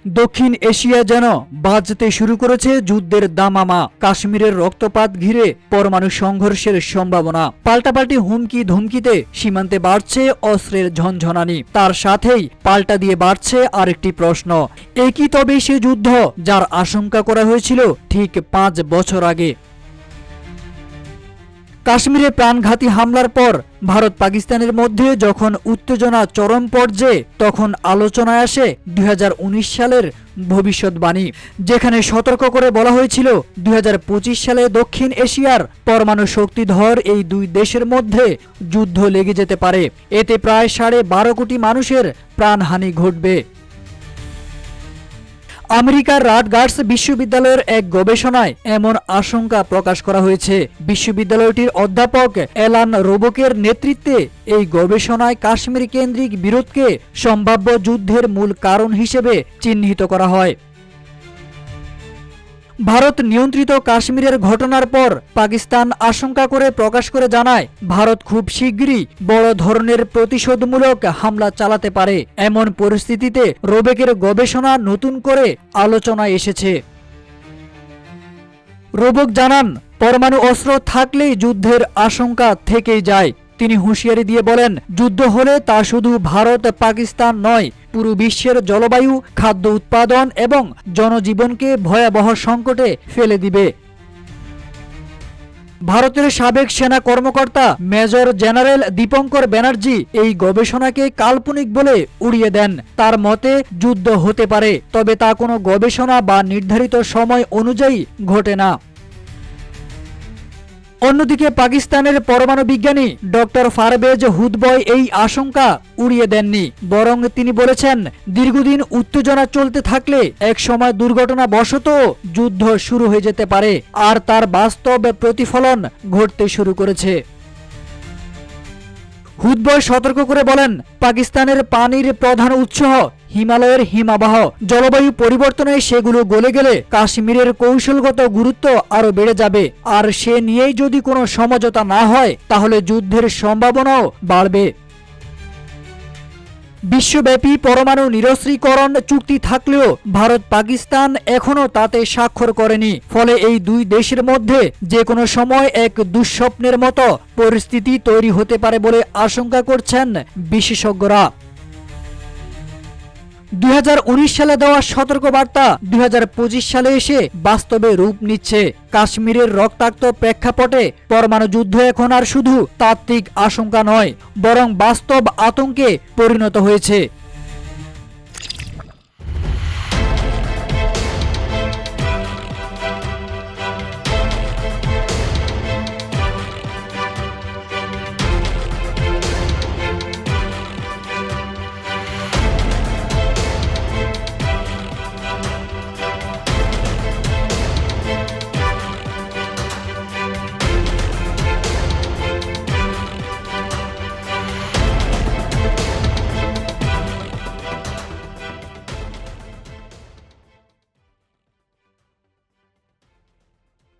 দক্ষিণ এশিয়া যেন বাজতে শুরু করেছে যুদ্ধের দামামা। কাশ্মীরের রক্তপাত ঘিরে পরমাণু সংঘর্ষের সম্ভাবনা, পাল্টাপাল্টি হুমকি ধমকিতে সীমান্তে বাড়ছে অস্ত্রের ঝনঝনানি। তার সাথেই পাল্টা দিয়ে বাড়ছে আরেকটি প্রশ্ন, একই তবে সে যুদ্ধ যার আশঙ্কা করা হয়েছিল ঠিক 5 বছর আগে? কাশ্মীরে প্রাণঘাতী হামলার পর ভারত পাকিস্তানের মধ্যে যখন উত্তেজনা চরম পর্যায়ে, তখন আলোচনায় আসে 2019 সালের ভবিষ্যৎবাণী, যেখানে সতর্ক করে বলা হয়েছিল 2025 সালে দক্ষিণ এশিয়ার পরমাণু শক্তিধর এই দুই দেশের মধ্যে যুদ্ধ লেগে যেতে পারে। এতে প্রায় 12.5 কোটি মানুষের প্রাণহানি ঘটবে। আমেরিকার রাটগার্স বিশ্ববিদ্যালয়ের এক গবেষণায় এমন আশঙ্কা প্রকাশ করা হয়েছে। বিশ্ববিদ্যালয়টির অধ্যাপক অ্যালান রোবকের নেতৃত্বে এই গবেষণায় কাশ্মীর কেন্দ্রিক বিরোধকে সম্ভাব্য যুদ্ধের মূল কারণ হিসেবে চিহ্নিত করা হয়। ভারত নিয়ন্ত্রিত কাশ্মীরের ঘটনার পর পাকিস্তান আশঙ্কা করে প্রকাশ করে জানায়, ভারত খুব শিগগিরই বড় ধরনের প্রতিশোধমূলক হামলা চালাতে পারে। এমন পরিস্থিতিতে রোবেকের গবেষণা নতুন করে আলোচনায় এসেছে। রোবক জানান, পরমাণু অস্ত্র থাকলেই যুদ্ধের আশঙ্কা থেকেই যায়। তিনি হুঁশিয়ারি দিয়ে বলেন, যুদ্ধ হলে তা শুধু ভারত পাকিস্তান নয়, পুরো বিশ্বের জলবায়ু, খাদ্য উৎপাদন এবং জনজীবনকে ভয়াবহ সংকটে ফেলে দিবে। ভারতের সাবেক সেনা কর্মকর্তা মেজর জেনারেল দীপঙ্কর ব্যানার্জি এই গবেষণাকে কাল্পনিক বলে উড়িয়ে দেন। তার মতে, যুদ্ধ হতে পারে, তবে তা কোনো গবেষণা বা নির্ধারিত সময় অনুযায়ী ঘটে না। অন্যদিকে পাকিস্তানের পরমাণু বিজ্ঞানী ডক্টর ফারবেজ হুদবয় এই আশঙ্কা উড়িয়ে দেননি, বরং তিনি বলেছেন, দীর্ঘদিন উত্তেজনা চলতে থাকলে একসময় দুর্ঘটনাবশত যুদ্ধ শুরু হয়ে যেতে পারে, আর তার বাস্তব প্রতিফলন ঘটতে শুরু করেছে। হুদবয় সতর্ক করে বলেন, পাকিস্তানের পানির প্রধান উৎস হিমালয়ের হিমাবাহ। জলবায়ু পরিবর্তনে সেগুলো গলে গেলে কাশ্মীরের কৌশলগত গুরুত্ব আরো বেড়ে যাবে, আর সে নিয়েই যদি কোনো সমঝোতা না হয় তাহলে যুদ্ধের সম্ভাবনাও বাড়বে। বিশ্বব্যাপী পরমাণু নিরস্ত্রীকরণ চুক্তি থাকলেও ভারত পাকিস্তান এখনও তাতে স্বাক্ষর করেনি। ফলে এই দুই দেশের মধ্যে যে কোনো সময় এক দুঃস্বপ্নের মতো পরিস্থিতি তৈরি হতে পারে বলে আশঙ্কা করছেন বিশেষজ্ঞরা। 2019 সালে দেওয়া সতর্কবার্তা 2025 সালে এসে বাস্তবে রূপ নিচ্ছে। কাশ্মীরের রক্তাক্ত প্রেক্ষাপটে পরমাণু যুদ্ধ এখন আর শুধু তাত্ত্বিক আশঙ্কা নয়, বরং বাস্তব আতঙ্কে পরিণত হয়েছে।